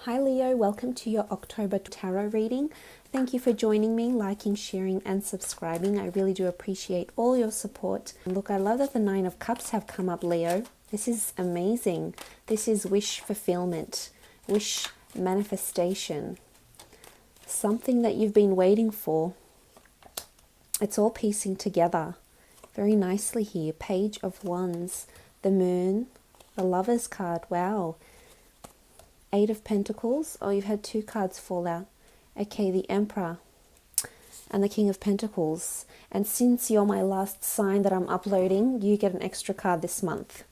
Hi Leo, welcome to your October tarot reading. Thank you for joining me, liking, sharing and subscribing. I really do appreciate all your support. Look, I love that the Nine of Cups have come up, Leo. This is amazing. This is wish fulfillment, wish manifestation, something that you've been waiting for. It's all piecing together very nicely here. Page of Wands, the Moon, the Lover's card. Wow. Eight of Pentacles. Oh, you've had two cards fall out. Okay, the Emperor and the King of Pentacles. And since you're my last sign that I'm uploading, you get an extra card this month.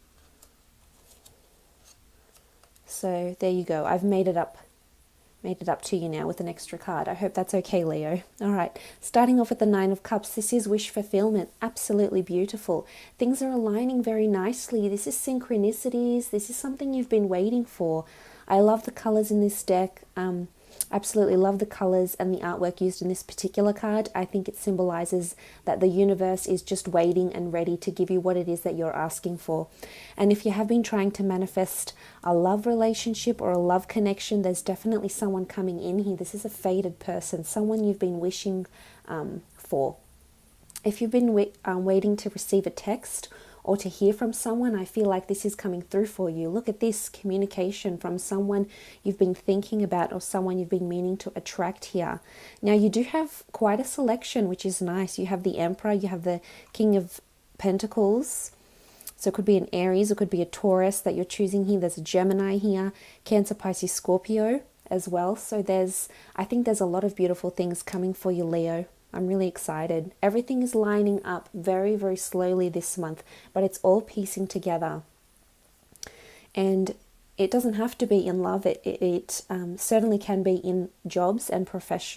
So there you go. I've made it up to you now with an extra card. I hope that's okay, Leo. All right, starting off with the Nine of Cups. This is wish fulfillment. Absolutely beautiful. Things are aligning very nicely. This is synchronicities. This is something you've been waiting for. I love the colors in this deck. Absolutely love the colors and the artwork used in this particular card. I think it symbolizes that the universe is just waiting and ready to give you what it is that you're asking for. And if you have been trying to manifest a love relationship or a love connection, there's definitely someone coming in here. This is a fated person, someone you've been wishing for. If you've been waiting to receive a text or to hear from someone, I feel like this is coming through for you. Look at this communication from someone you've been thinking about or someone you've been meaning to attract here. Now, you do have quite a selection, which is nice. You have the Emperor, you have the King of Pentacles. So it could be an Aries, it could be a Taurus that you're choosing here. There's a Gemini here, Cancer, Pisces, Scorpio as well. So I think there's a lot of beautiful things coming for you, Leo. I'm really excited. Everything is lining up very, very slowly this month, but it's all piecing together. And it doesn't have to be in love. It certainly can be in jobs and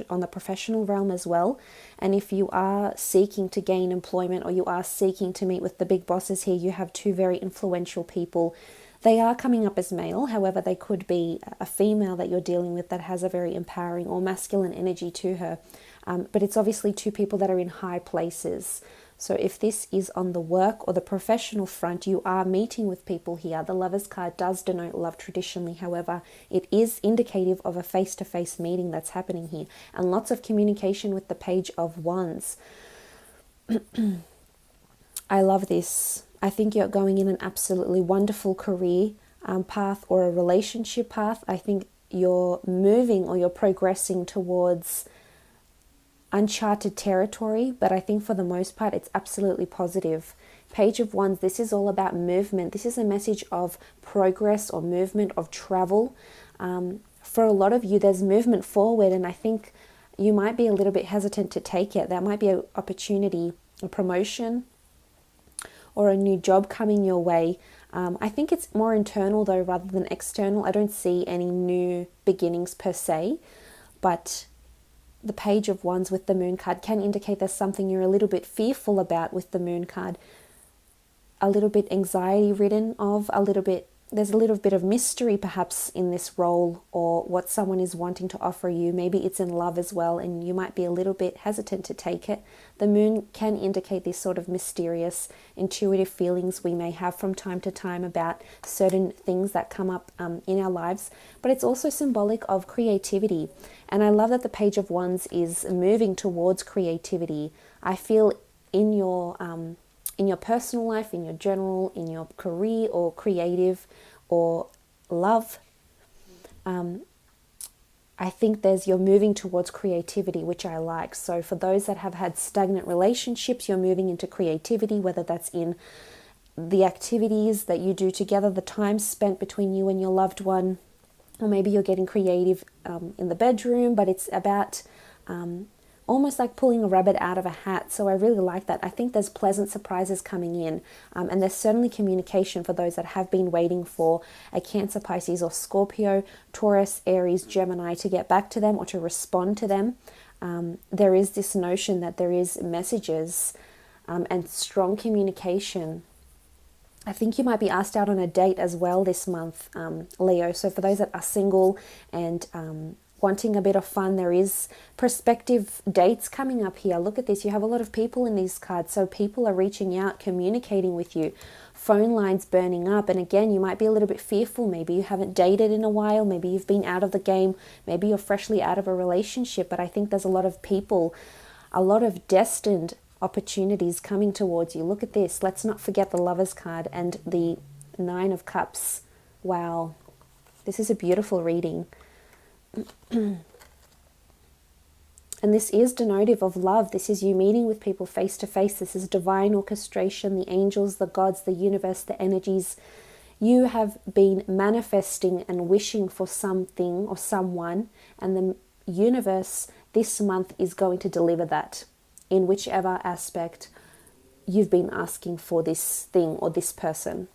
on the professional realm as well. And if you are seeking to gain employment or you are seeking to meet with the big bosses here, you have two very influential people. They are coming up as male, however, they could be a female that you're dealing with that has a very empowering or masculine energy to her. But it's obviously two people that are in high places. So if this is on the work or the professional front, you are meeting with people here. The Lover's card does denote love traditionally. However, it is indicative of a face-to-face meeting that's happening here. And lots of communication with the Page of Wands. I love this. I think you're going in an absolutely wonderful career path or a relationship path. I think you're moving or you're progressing towards uncharted territory, but I think for the most part it's absolutely positive. Page of Wands, this is all about movement. This is a message of progress or movement, of travel. For a lot of you, there's movement forward, and I think you might be a little bit hesitant to take it. That might be an opportunity, a promotion, or a new job coming your way. I think it's more internal though rather than external. I don't see any new beginnings per se, but the Page of Wands with the Moon card can indicate there's something you're a little bit fearful about with the Moon card, a little bit anxiety ridden of, there's a little bit of mystery perhaps in this role or what someone is wanting to offer you. Maybe it's in love as well and you might be a little bit hesitant to take it. The Moon can indicate these sort of mysterious, intuitive feelings we may have from time to time about certain things that come up in our lives, but it's also symbolic of creativity. And I love that the Page of Wands is moving towards creativity. I feel in your personal life, in your general, in your career or creative or love, I think you're moving towards creativity, which I like. So for those that have had stagnant relationships, you're moving into creativity, whether that's in the activities that you do together, the time spent between you and your loved one, or maybe you're getting creative in the bedroom, but it's about almost like pulling a rabbit out of a hat. So I really like that. I think there's pleasant surprises coming in, and there's certainly communication for those that have been waiting for a Cancer, Pisces or Scorpio, Taurus, Aries, Gemini to get back to them or to respond to them. There is this notion that there is messages and strong communication. I think you might be asked out on a date as well this month, Leo. So for those that are single and wanting a bit of fun. There is prospective dates coming up here. Look at this. You have a lot of people in these cards. So people are reaching out, communicating with you. Phone lines burning up. And again, you might be a little bit fearful. Maybe you haven't dated in a while. Maybe you've been out of the game. Maybe you're freshly out of a relationship. But I think there's a lot of people, a lot of destined opportunities coming towards you. Look at this. Let's not forget the Lovers card and the Nine of Cups. Wow. This is a beautiful reading. And this is denotive of love. This is you meeting with people face to face. This is divine orchestration, the angels, the gods, the universe, the energies. You have been manifesting and wishing for something or someone, and the universe this month is going to deliver that in whichever aspect you've been asking for this thing or this person.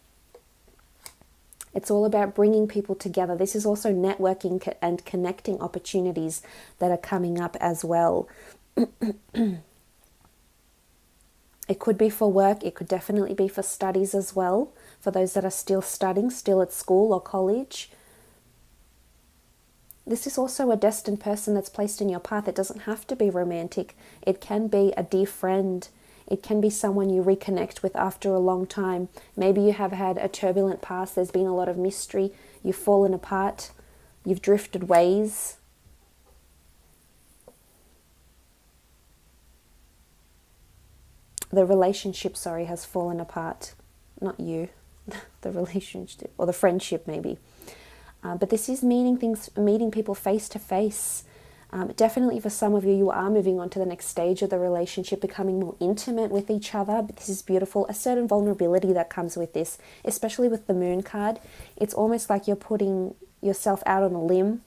It's all about bringing people together. This is also networking and connecting opportunities that are coming up as well. It could be for work. It could definitely be for studies as well. For those that are still studying, still at school or college. This is also a destined person that's placed in your path. It doesn't have to be romantic. It can be a dear friend. It can be someone you reconnect with after a long time. Maybe you have had a turbulent past. There's been a lot of mystery. You've fallen apart. You've drifted ways. The relationship, has fallen apart. Not you. The relationship or the friendship maybe. But this is meeting people face to face. Definitely for some of you, you are moving on to the next stage of the relationship, becoming more intimate with each other. But this is beautiful. A certain vulnerability that comes with this, especially with the Moon card. It's almost like you're putting yourself out on a limb.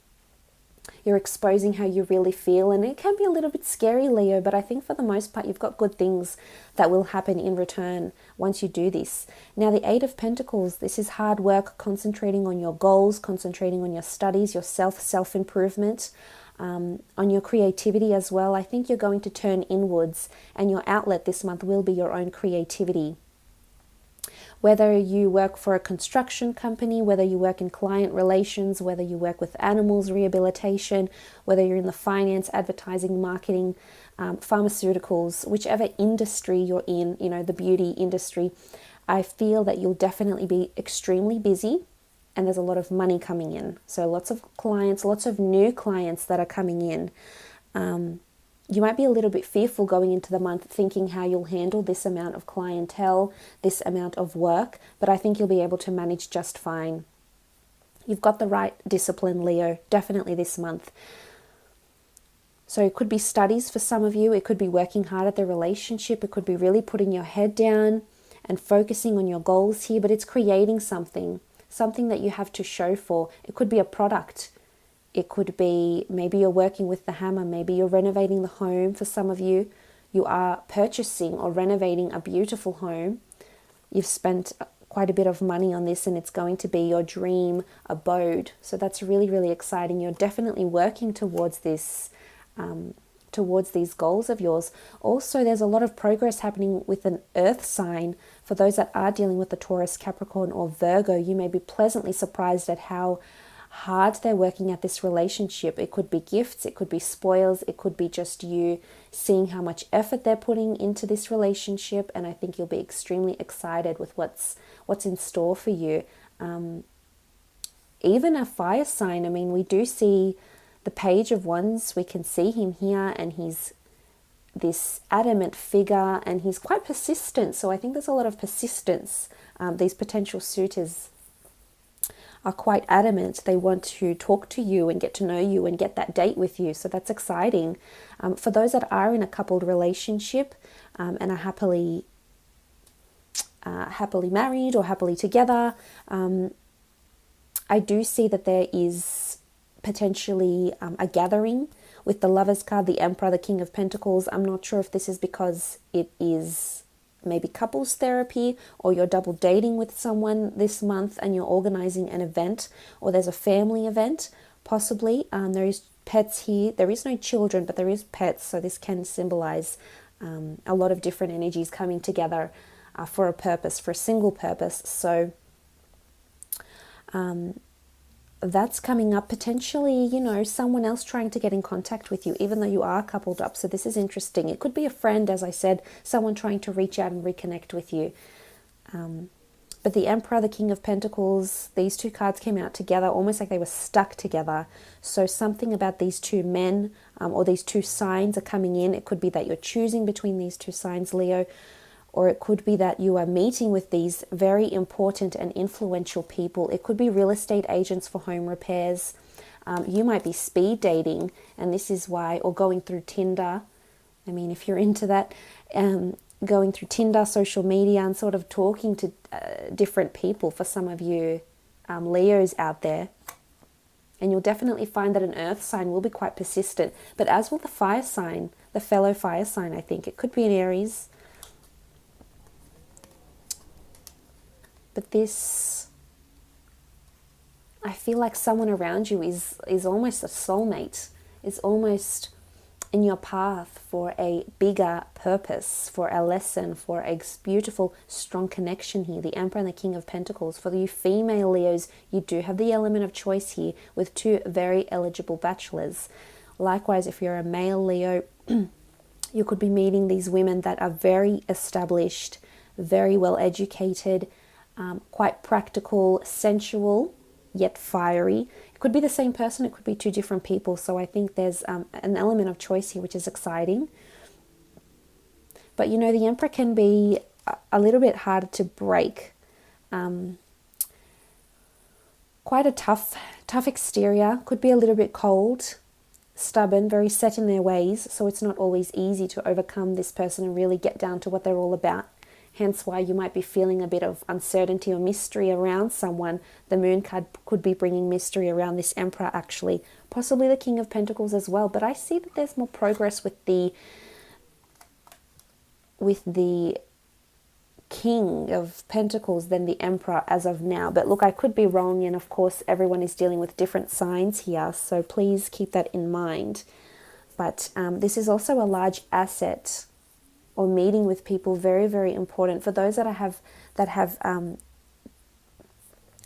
You're exposing how you really feel, and it can be a little bit scary, Leo, but I think for the most part you've got good things that will happen in return once you do this. Now, the Eight of Pentacles, this is hard work, concentrating on your goals, concentrating on your studies, your self-improvement, on your creativity as well. I think you're going to turn inwards, and your outlet this month will be your own creativity. Whether you work for a construction company, whether you work in client relations, whether you work with animals rehabilitation, whether you're in the finance, advertising, marketing, pharmaceuticals, whichever industry you're in, the beauty industry, I feel that you'll definitely be extremely busy, and there's a lot of money coming in. So lots of clients, lots of new clients that are coming in. You might be a little bit fearful going into the month, thinking how you'll handle this amount of clientele, this amount of work, but I think you'll be able to manage just fine. You've got the right discipline, Leo, definitely this month. So it could be studies for some of you. It could be working hard at the relationship. It could be really putting your head down and focusing on your goals here, but it's creating something that you have to show for. It could be a product. It could be maybe you're working with the hammer, maybe you're renovating the home. For some of you, you are purchasing or renovating a beautiful home. You've spent quite a bit of money on this, and it's going to be your dream abode. So that's really, really exciting. You're definitely working towards this, towards these goals of yours. Also, there's a lot of progress happening with an earth sign. For those that are dealing with the Taurus, Capricorn, or Virgo, you may be pleasantly surprised at how hard they're working at this relationship. It could be gifts, it could be spoils, it could be just you seeing how much effort they're putting into this relationship, and I think you'll be extremely excited with what's in store for you. Even a fire sign, we do see the Page of Wands. We can see him here, and he's this adamant figure, and he's quite persistent. So I think there's a lot of persistence. These potential suitors are quite adamant. They want to talk to you and get to know you and get that date with you. So that's exciting. For those that are in a coupled relationship and are happily married or happily together, I do see that there is potentially a gathering with the Lovers card, the Emperor, the King of Pentacles. I'm not sure if this is because it is maybe couples therapy, or you're double dating with someone this month and you're organizing an event, or there's a family event possibly. There is pets here. There is no children, but there is pets, so this can symbolize a lot of different energies coming together for a purpose, for a single purpose. So that's coming up, potentially, you know, someone else trying to get in contact with you, even though you are coupled up. So this is interesting. It could be a friend, as I said, someone trying to reach out and reconnect with you. But the Emperor, the King of Pentacles, these two cards came out together, almost like they were stuck together. So something about these two men or these two signs are coming in. It could be that you're choosing between these two signs, Leo, or it could be that you are meeting with these very important and influential people. It could be real estate agents for home repairs. You might be speed dating, and this is why, or going through Tinder. I mean, if you're into that, going through Tinder, social media, and sort of talking to different people for some of you Leos out there. And you'll definitely find that an earth sign will be quite persistent. But as will the fire sign, the fellow fire sign, I think. It could be an Aries. But this, I feel like someone around you is almost a soulmate, is almost in your path for a bigger purpose, for a lesson, for a beautiful, strong connection here. The Emperor and the King of Pentacles. For you female Leos, you do have the element of choice here with two very eligible bachelors. Likewise, if you're a male Leo, you could be meeting these women that are very established, very well educated, quite practical, sensual, yet fiery. It could be the same person, it could be two different people. So I think there's an element of choice here, which is exciting. But you know, the Emperor can be a little bit harder to break. Quite a tough exterior, could be a little bit cold, stubborn, very set in their ways. So it's not always easy to overcome this person and really get down to what they're all about. Hence why you might be feeling a bit of uncertainty or mystery around someone. The Moon card could be bringing mystery around this Emperor, actually. Possibly the King of Pentacles as well. But I see that there's more progress with the King of Pentacles than the Emperor as of now. But look, I could be wrong. And of course, everyone is dealing with different signs here. So please keep that in mind. But this is also a large asset, or meeting with people, very, very important. For those that have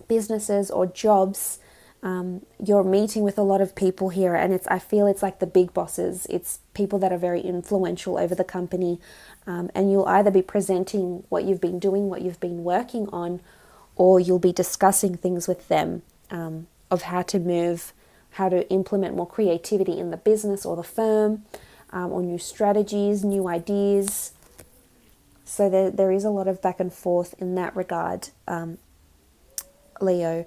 businesses or jobs, you're meeting with a lot of people here, and I feel it's like the big bosses. It's people that are very influential over the company, and you'll either be presenting what you've been doing, what you've been working on, or you'll be discussing things with them of how to move, how to implement more creativity in the business or the firm, or new strategies, new ideas. So there is a lot of back and forth in that regard, Leo.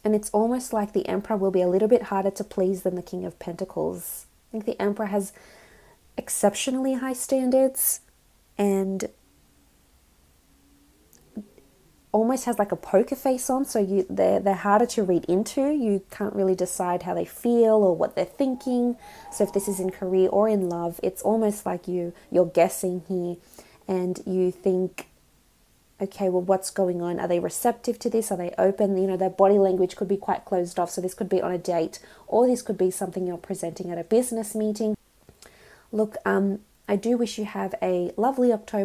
And it's almost like the Emperor will be a little bit harder to please than the King of Pentacles. I think the Emperor has exceptionally high standards and almost has like a poker face on, so they're harder to read into. You can't really decide how they feel or what they're thinking. So if this is in career or in love, it's almost like you're guessing here, and you think, okay, well, what's going on? Are they receptive to this? Are they open? You know, their body language could be quite closed off. So this could be on a date, or this could be something you're presenting at a business meeting. Look, I do wish you have a lovely October.